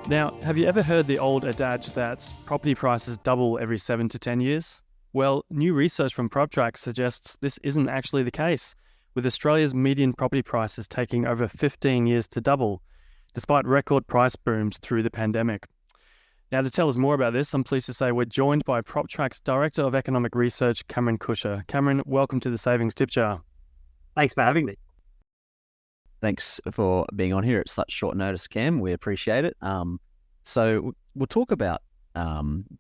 Now, have you ever heard the old adage that property prices double every 7 to 10 years? Well, new research from PropTrack suggests this isn't actually the case, with Australia's median property prices taking over 15 years to double, despite record price booms through the pandemic. Now, to tell us more about this, I'm pleased to say we're joined by PropTrack's Director of Economic Research, Cameron Kusher. Cameron, welcome to the Savings Tip Jar. Thanks for having me. Thanks for being on here at such short notice, Cam. We appreciate it. So we'll talk about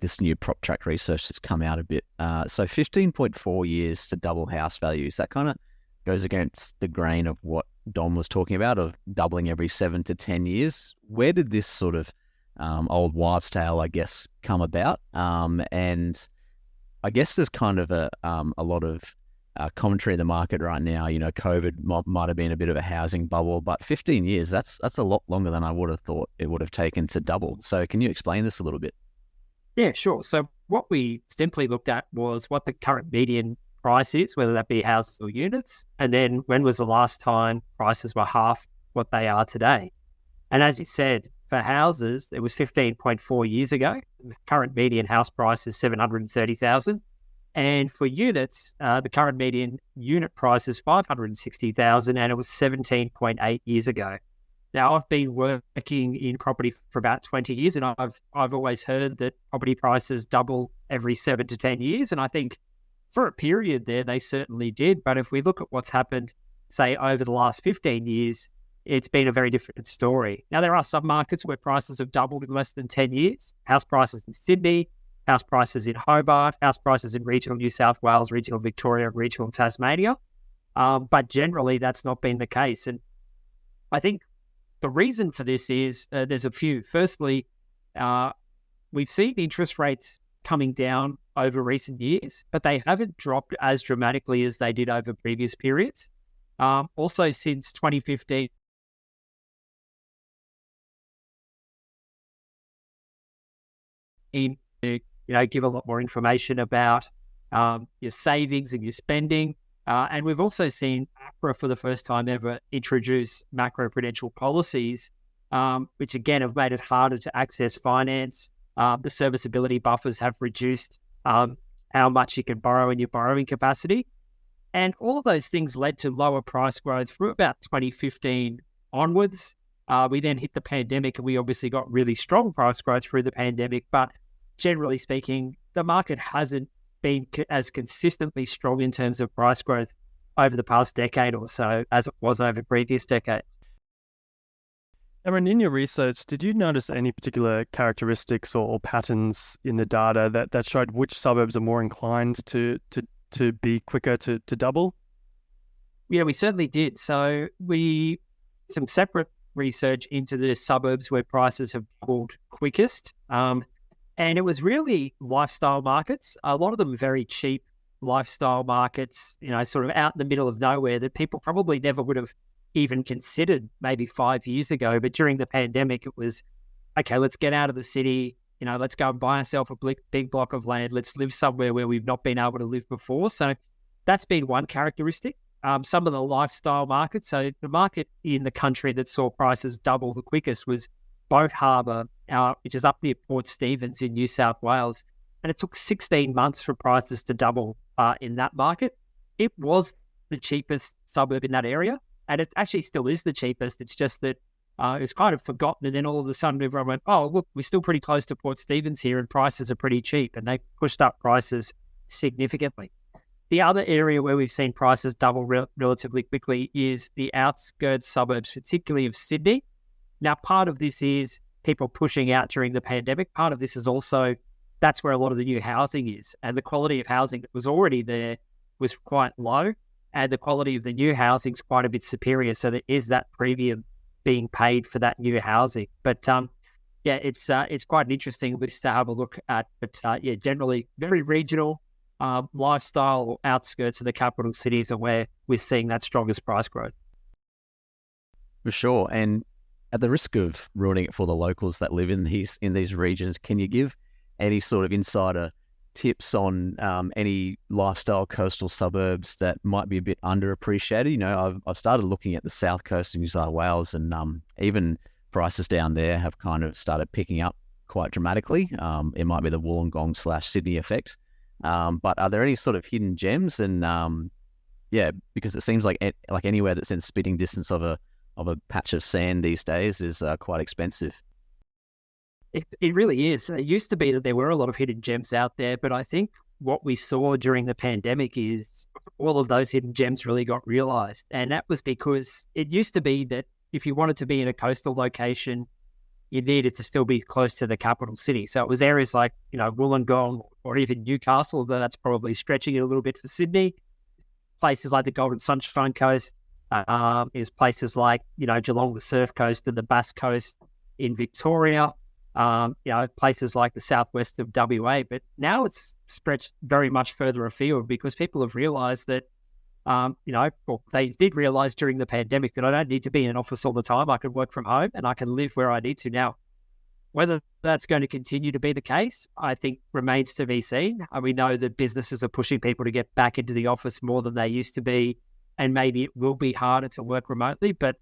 this new PropTrack research that's come out a bit. So 15.4 years to double house values. That kind of goes against the grain of what Dom was talking about of doubling every 7 to 10 years. Where did this sort of old wives' tale, I guess, come about? And I guess there's kind of a lot of commentary in the market right now. You know, COVID might have been a bit of a housing bubble, but 15 years, that's a lot longer than I would have thought it would have taken to double. So can you explain this a little bit? Yeah, sure. So what we simply looked at was what the current median price is, whether that be houses or units, and then when was the last time prices were half what they are today. And as you said, for houses, it was 15.4 years ago. The current median house price is 730,000. And for units, the current median unit price is 560,000, and it was 17.8 years ago. Now, I've been working in property for about 20 years, and I've always heard that property prices double every 7 to 10 years. And I think for a period there, they certainly did. But if we look at what's happened, say, over the last 15 years, it's been a very different story. Now, there are some markets where prices have doubled in less than 10 years. House prices in Sydney, house prices in Hobart, house prices in regional New South Wales, regional Victoria, regional Tasmania. But generally, that's not been the case. And I think the reason for this is there's a few. Firstly, we've seen interest rates coming down over recent years, but they haven't dropped as dramatically as they did over previous periods. Also, since 2015, give a lot more information about your savings and your spending. And we've also seen APRA for the first time ever introduce macroprudential policies, which again have made it harder to access finance. The serviceability buffers have reduced how much you can borrow in your borrowing capacity. And all of those things led to lower price growth from about 2015 onwards. We then hit the pandemic, and we obviously got really strong price growth through the pandemic. But generally speaking, the market hasn't been as consistently strong in terms of price growth over the past decade or so as it was over previous decades. Cameron, in your research, did you notice any particular characteristics or patterns in the data that showed which suburbs are more inclined to be quicker to double? Yeah, we certainly did. So some separate research into the suburbs where prices have doubled quickest. And it was really lifestyle markets, a lot of them very cheap lifestyle markets, sort of out in the middle of nowhere that people probably never would have even considered maybe 5 years ago. But during the pandemic, it was, okay, let's get out of the city, let's go and buy ourselves a big block of land. Let's live somewhere where we've not been able to live before. So that's been one characteristic. Some of the lifestyle markets, so the market in the country that saw prices double the quickest was Boat Harbour, which is up near Port Stephens in New South Wales. And it took 16 months for prices to double in that market. It was the cheapest suburb in that area, and it actually still is the cheapest. It's just that it was kind of forgotten, and then all of a sudden everyone went, oh, look, we're still pretty close to Port Stephens here, and prices are pretty cheap, and they pushed up prices significantly. The other area where we've seen prices double relatively quickly is the outskirts suburbs, particularly of Sydney. Now, part of this is people pushing out during the pandemic. Part of this is also that's where a lot of the new housing is. And the quality of housing that was already there was quite low. And the quality of the new housing is quite a bit superior. So there is that premium being paid for that new housing. But it's quite an interesting list to have a look at. But generally very regional lifestyle or outskirts of the capital cities are where we're seeing that strongest price growth. For sure. And at the risk of ruining it for the locals that live in these regions, can you give any sort of insider tips on any lifestyle coastal suburbs that might be a bit underappreciated? I've started looking at the south coast of New South Wales and even prices down there have kind of started picking up quite dramatically. It might be the Wollongong / Sydney effect. But are there any sort of hidden gems? And because it seems like anywhere that's in spitting distance of a patch of sand these days is quite expensive. It really is. It used to be that there were a lot of hidden gems out there, but I think what we saw during the pandemic is all of those hidden gems really got realized. And that was because it used to be that if you wanted to be in a coastal location, you needed to still be close to the capital city. So it was areas like, Wollongong or even Newcastle, though that's probably stretching it a little bit for Sydney. Places like the Golden Sunshine Coast, is places like, Geelong, the Surf Coast, and the Bass Coast in Victoria, places like the southwest of WA. But now it's stretched very much further afield because people have realised that, they did realise during the pandemic that I don't need to be in an office all the time. I can work from home and I can live where I need to now. Whether that's going to continue to be the case, I think remains to be seen. We know that businesses are pushing people to get back into the office more than they used to be, and maybe it will be harder to work remotely. But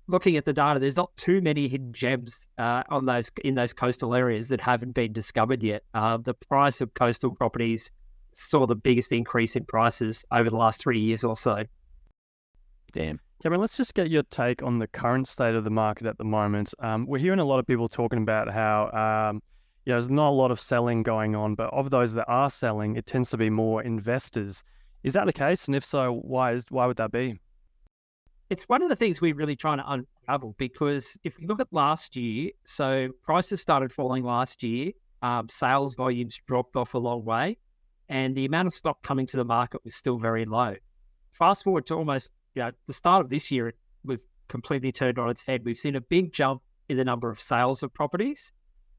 looking at the data, there's not too many hidden gems in those coastal areas that haven't been discovered yet. The price of coastal properties saw the biggest increase in prices over the last 3 years or so. Damn. Cameron, let's just get your take on the current state of the market at the moment. We're hearing a lot of people talking about how there's not a lot of selling going on, but of those that are selling, it tends to be more investors. Is that the case? And if so, why would that be? It's one of the things we're really trying to unravel, because if we look at last year, so prices started falling last year, sales volumes dropped off a long way, and the amount of stock coming to the market was still very low. Fast forward to almost the start of this year, it was completely turned on its head. We've seen a big jump in the number of sales of properties.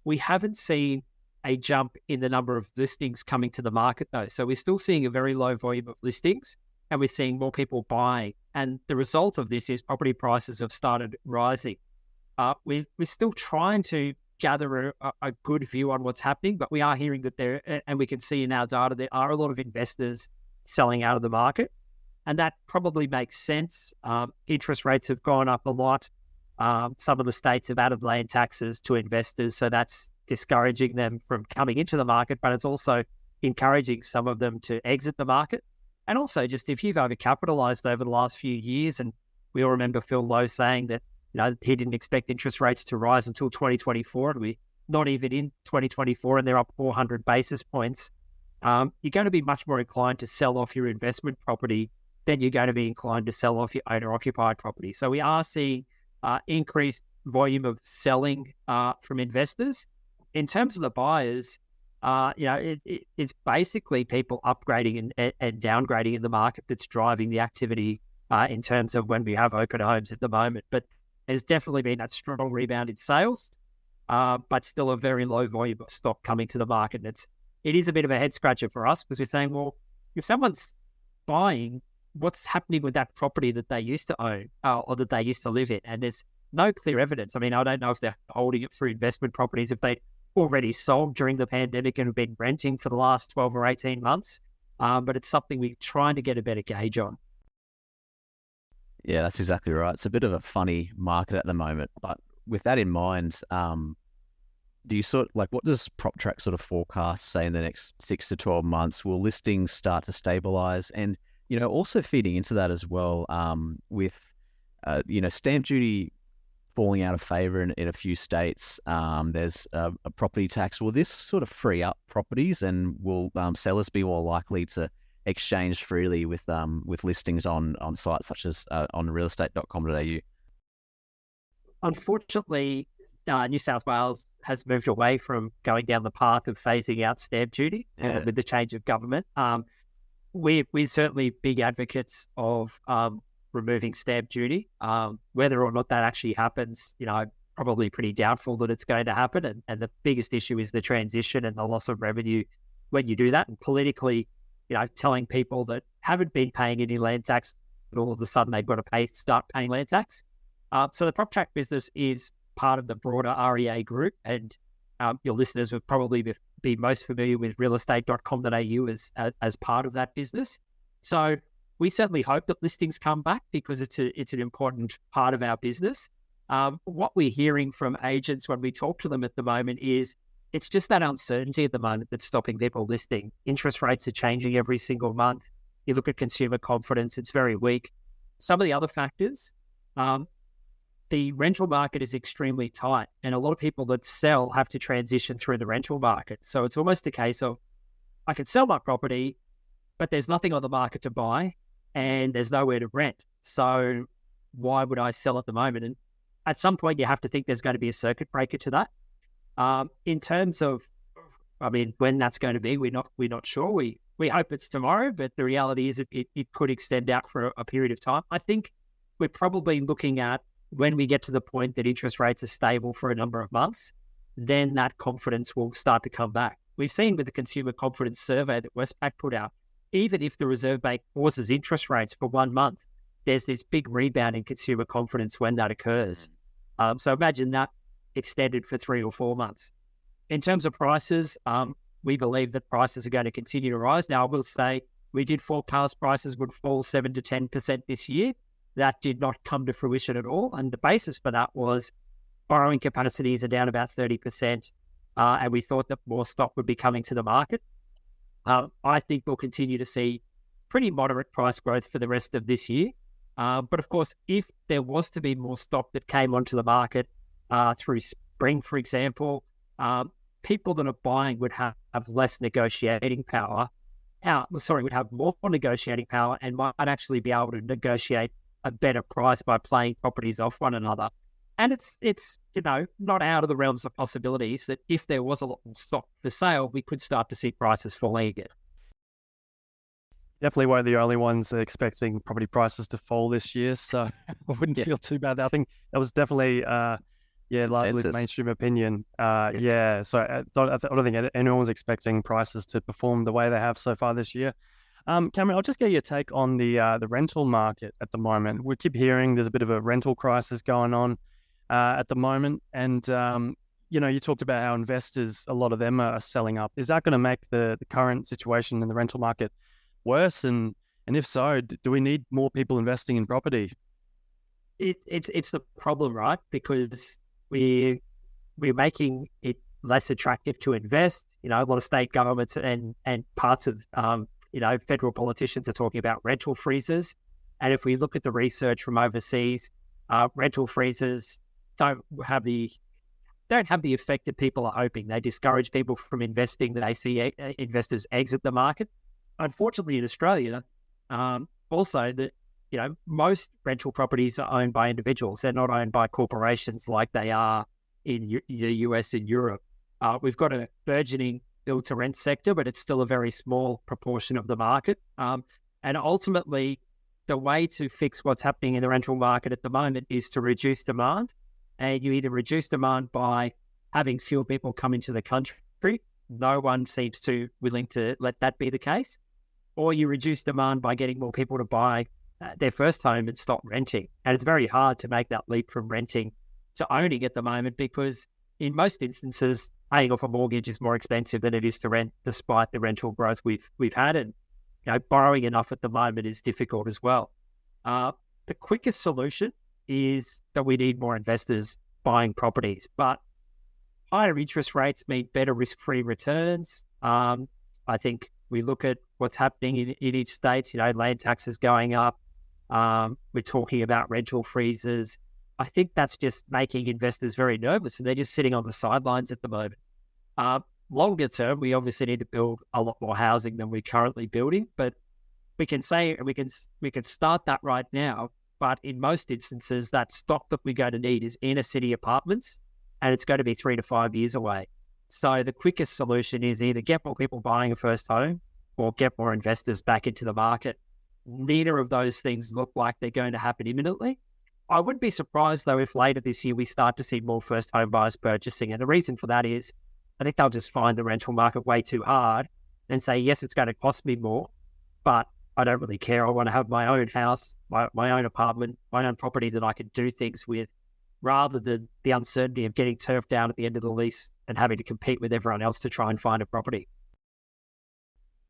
We haven't seen a jump in the number of listings coming to the market, though. So we're still seeing a very low volume of listings, and we're seeing more people buying. And the result of this is property prices have started rising. We're still trying to gather a good view on what's happening, but we are hearing that and we can see in our data, there are a lot of investors selling out of the market. And that probably makes sense. Interest rates have gone up a lot. Some of the states have added land taxes to investors, so that's discouraging them from coming into the market, but it's also encouraging some of them to exit the market. And also, just if you've overcapitalized over the last few years, and we all remember Phil Lowe saying that he didn't expect interest rates to rise until 2024, and we're not even in 2024, and they're up 400 basis points. You're going to be much more inclined to sell off your investment property than you're going to be inclined to sell off your owner-occupied property. So we are seeing increased volume of selling from investors. In terms of the buyers, it's basically people upgrading and downgrading in the market that's driving the activity in terms of when we have open homes at the moment. But there's definitely been that strong rebound in sales, but still a very low volume of stock coming to the market. And it is a bit of a head scratcher for us, because we're saying, well, if someone's buying, what's happening with that property that they used to own or that they used to live in? And there's no clear evidence. I mean, I don't know if they're holding it for investment properties, if they already sold during the pandemic and have been renting for the last 12 or 18 months. But it's something we're trying to get a better gauge on. Yeah, that's exactly right. It's a bit of a funny market at the moment. But with that in mind, do you what does PropTrack sort of forecast say in the next 6 to 12 months? Will listings start to stabilize? And, also feeding into that as well, with, stamp duty falling out of favor in a few states. There's a property tax. Will this sort of free up properties, and will sellers be more likely to exchange freely with listings on sites such as on realestate.com.au? Unfortunately, New South Wales has moved away from going down the path of phasing out stamp duty with the change of government. We're certainly big advocates of removing stamp duty. Whether or not that actually happens, probably pretty doubtful that it's going to happen. And the biggest issue is the transition and the loss of revenue when you do that. And politically, telling people that haven't been paying any land tax, but all of a sudden they've got to start paying land tax. So the PropTrack business is part of the broader REA group, and your listeners would probably be most familiar with realestate.com.au as part of that business. So we certainly hope that listings come back, because it's an important part of our business. What we're hearing from agents when we talk to them at the moment is it's just that uncertainty at the moment that's stopping people listing. Interest rates are changing every single month. You look at consumer confidence, it's very weak. Some of the other factors, the rental market is extremely tight, and a lot of people that sell have to transition through the rental market. So it's almost a case of, I can sell my property, but there's nothing on the market to buy and there's nowhere to rent. So why would I sell at the moment? And at some point you have to think there's going to be a circuit breaker to that. In terms of, when that's going to be, we're not sure. We hope it's tomorrow, but the reality is it could extend out for a period of time. I think we're probably looking at, when we get to the point that interest rates are stable for a number of months, then that confidence will start to come back. We've seen with the consumer confidence survey that Westpac put out, even if the Reserve Bank pauses interest rates for 1 month, there's this big rebound in consumer confidence when that occurs. So imagine that extended for 3 or 4 months. In terms of prices, we believe that prices are going to continue to rise. Now, I will say we did forecast prices would fall 7 to 10% this year. That did not come to fruition at all. And the basis for that was borrowing capacities are down about 30%. And we thought that more stock would be coming to the market. I think we'll continue to see pretty moderate price growth for the rest of this year. But of course, if there was to be more stock that came onto the market through spring, for example, people that are buying would have less negotiating power. Would have more negotiating power and might actually be able to negotiate a better price by playing properties off one another. And it's not out of the realms of possibilities that if there was a lot more stock for sale, we could start to see prices falling again. Definitely weren't the only ones expecting property prices to fall this year, so I wouldn't feel too bad. I think that was definitely, largely mainstream opinion. So I don't think anyone was expecting prices to perform the way they have so far this year. Cameron, I'll just get your take on the rental market at the moment. We keep hearing there's a bit of a rental crisis going on at the moment, and you talked about how investors, a lot of them are selling up. Is that going to make the current situation in the rental market worse? And if so, do we need more people investing in property? It's the problem, right? Because we're making it less attractive to invest. A lot of state governments and parts of federal politicians are talking about rental freezes. And if we look at the research from overseas, rental freezes don't have the effect that people are hoping. They discourage people from investing. They see investors exit the market. Unfortunately, in Australia, also that most rental properties are owned by individuals. They're not owned by corporations like they are in the US and Europe. We've got a burgeoning build-to-rent sector, but it's still a very small proportion of the market. And ultimately, the way to fix what's happening in the rental market at the moment is to reduce demand. And you either reduce demand by having fewer people come into the country. No one seems to willing to let that be the case. Or you reduce demand by getting more people to buy their first home and stop renting. And it's very hard to make that leap from renting to owning at the moment, because in most instances, paying off a mortgage is more expensive than it is to rent, despite the rental growth we've had. And borrowing enough at the moment is difficult as well. The quickest solution is that we need more investors buying properties, but higher interest rates mean better risk-free returns. I think we look at what's happening in each state. Land taxes going up. We're talking about rental freezes. I think that's just making investors very nervous, and they're just sitting on the sidelines at the moment. Longer term, we obviously need to build a lot more housing than we're currently building, but we can start that right now. But in most instances, that stock that we're going to need is inner city apartments, and it's going to be 3 to 5 years away. So the quickest solution is either get more people buying a first home or get more investors back into the market. Neither of those things look like they're going to happen imminently. I wouldn't be surprised, though, if later this year we start to see more first home buyers purchasing. And the reason for that is I think they'll just find the rental market way too hard and say, yes, it's going to cost me more, but I don't really care. I want to have my own house, my own apartment, my own property that I can do things with, rather than the uncertainty of getting turfed down at the end of the lease and having to compete with everyone else to try and find a property.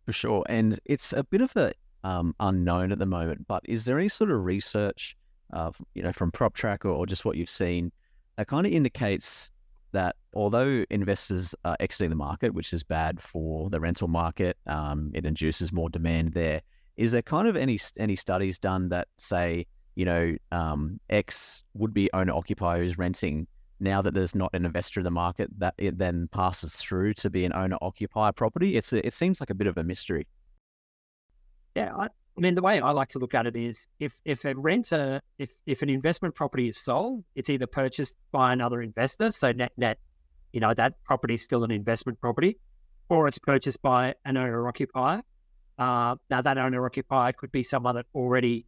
For sure. And it's a bit of a unknown at the moment, but is there any sort of research from PropTrack or just what you've seen, that kind of indicates that although investors are exiting the market, which is bad for the rental market, it induces more demand there. Is there kind of any studies done that say, X would-be owner-occupier who's renting, now that there's not an investor in the market, that it then passes through to be an owner-occupier property? It seems like a bit of a mystery. Yeah, I mean, the way I like to look at it is if a renter, if an investment property is sold, it's either purchased by another investor, so net, that property is still an investment property, or it's purchased by an owner-occupier. Now, that owner-occupier could be someone that already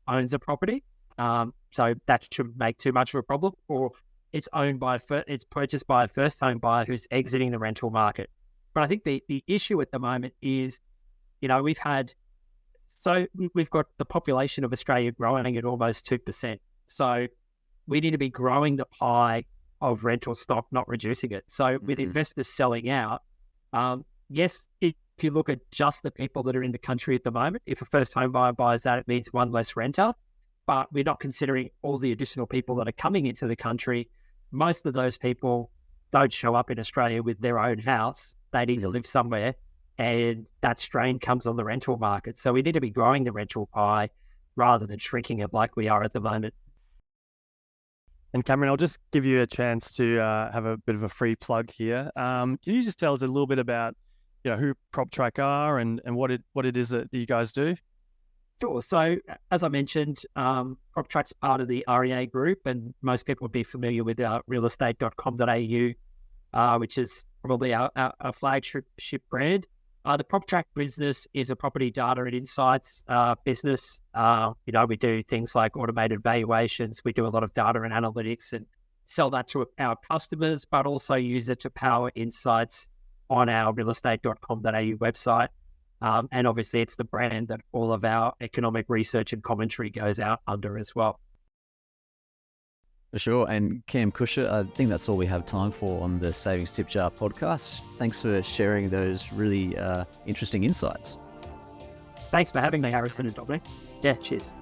owns a property, so that shouldn't make too much of a problem, or it's purchased by a first-home buyer who's exiting the rental market. But I think the issue at the moment is, we've got the population of Australia growing at almost 2%. So we need to be growing the pie of rental stock, not reducing it. So with investors selling out, yes, if you look at just the people that are in the country at the moment, if a first home buyer buys that, it means one less renter. But we're not considering all the additional people that are coming into the country. Most of those people don't show up in Australia with their own house. They need to live somewhere, and that strain comes on the rental market. So we need to be growing the rental pie rather than shrinking it like we are at the moment. And Cameron, I'll just give you a chance to have a bit of a free plug here. Can you just tell us a little bit about, who PropTrack are and what it is that you guys do? Sure. So as I mentioned, PropTrack's part of the REA group, and most people would be familiar with realestate.com.au, which is probably our flagship brand. The PropTrack business is a property data and insights business. We do things like automated valuations. We do a lot of data and analytics and sell that to our customers, but also use it to power insights on our realestate.com.au website. And obviously, it's the brand that all of our economic research and commentary goes out under as well. For sure. And Cam, Kusher, I think that's all we have time for on the Savings Tip Jar podcast. Thanks for sharing those really interesting insights. Thanks for having me, Harrison and Dominic. Yeah, cheers.